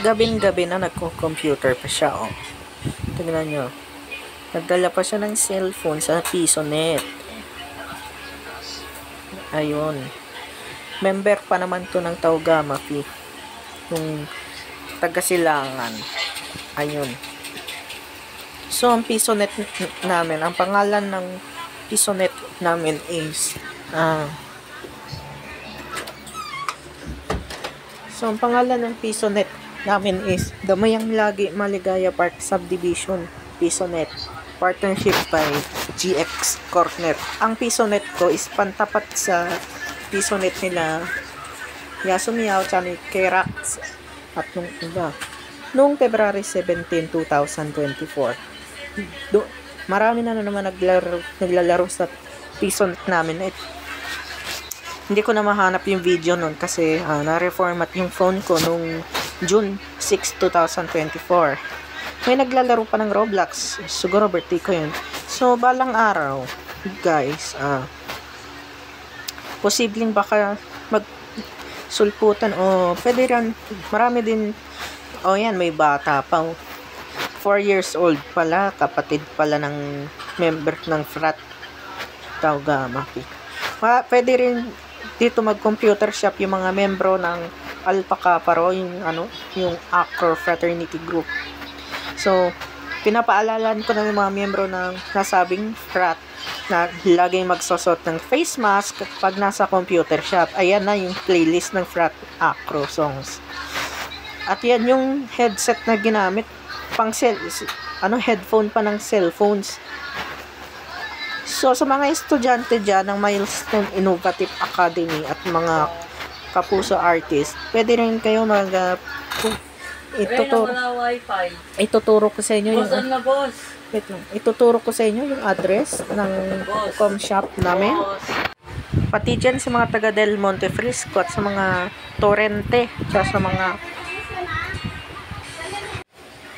Gabing-gabi na nagko-computer pa siya, oh. Tingnan nyo. Nagdala pa siya ng cellphone sa PisoNet. Ayun. Member pa naman to ng Taugama P. Yung taga-Silangan. Ayun. So, ang PisoNet namin, ang pangalan ng PisoNet namin is so, ang pangalan ng PisoNet namin is Damayang Lagi Maligaya Park Subdivision PisoNet. Partnership by GX Corner. Ang PisoNet ko is pantapat sa PisoNet nila Yasumiao tsaka ni Kerax at nung iba. Noong February 17, 2024. Marami na naman naglalaro sa PisoNet namin. Hindi ko na mahanap yung video nun kasi na-reformat yung phone ko nung June 6, 2024. May naglalaro pa ng Roblox. Siguro birthday ko yun. So, balang araw, guys, posibleng baka magsulputan o pwede rin, marami din, yan, may bata pa. 4 years old pala, kapatid pala ng member ng frat Taugama. Pwede rin dito mag-computer shop yung mga membro ng Alpha Kappa Rho, yung Acro Fraternity Group. So, pinapaalalan ko na yung mga miyembro ng nasabing frat na laging magsosot ng face mask pag nasa computer shop. Ayan na yung playlist ng frat Acro songs. At yan yung headset na ginamit pang headphone pa ng cellphones. So, sa mga estudyante dyan ng Milestone Innovative Academy at mga kapuso artist, pwede rin kayo ituturo ko sa inyo yung ituturo ko sa inyo yung address ng com shop namin. Pati dyan sa mga taga Del Monte Frisco at sa mga Torrente, sa mga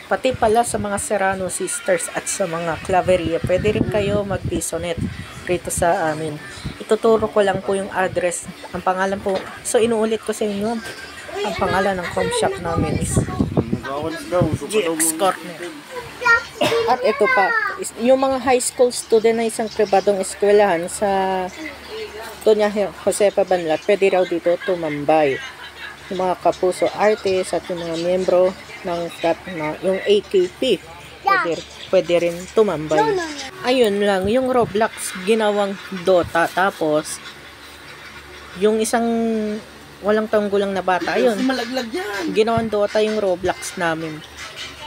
pati pala sa mga Serrano Sisters at sa mga Claveria, pwede rin kayo mag-PisoNet rito sa amin. Ituturo ko lang po yung address. Ang pangalan po, so inuulit ko sa inyo, ang pangalan ng com shop namin is GX Corner. At ito pa, yung mga high school student na isang pribadong eskwelahan sa Doña Josefa Banlat, pwede raw dito tumambay. Yung mga kapuso artist at yung mga miyembro ng frat na yung AKP, pwede rin tumambay. Ayun lang, yung Roblox ginawang Dota, tapos yung isang walang tanggulang na bata, ayun, ginawang Dota yung Roblox namin.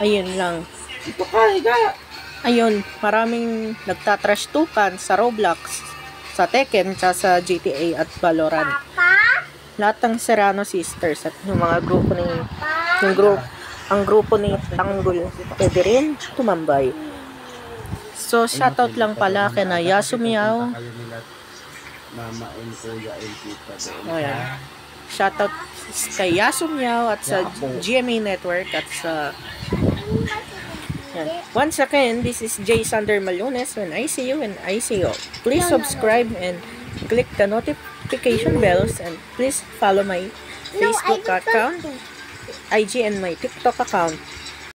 Ayun lang. Ayun, maraming nagtatrash tukan sa Roblox, sa Tekken, sa GTA at Valorant. Lahat ng Serrano Sisters at yung mga grupo ang grupo ni Tanggol, pwede rin tumambay. So, shoutout lang pala kay na Yasumiao. Ayan. Shoutout kay Yasumiao at sa GMA Network at sa yan. Once again, this is J. Sander Malunes and I see you and I see you. Please subscribe and click the notification bells and please follow my Facebook account, IG and my TikTok account.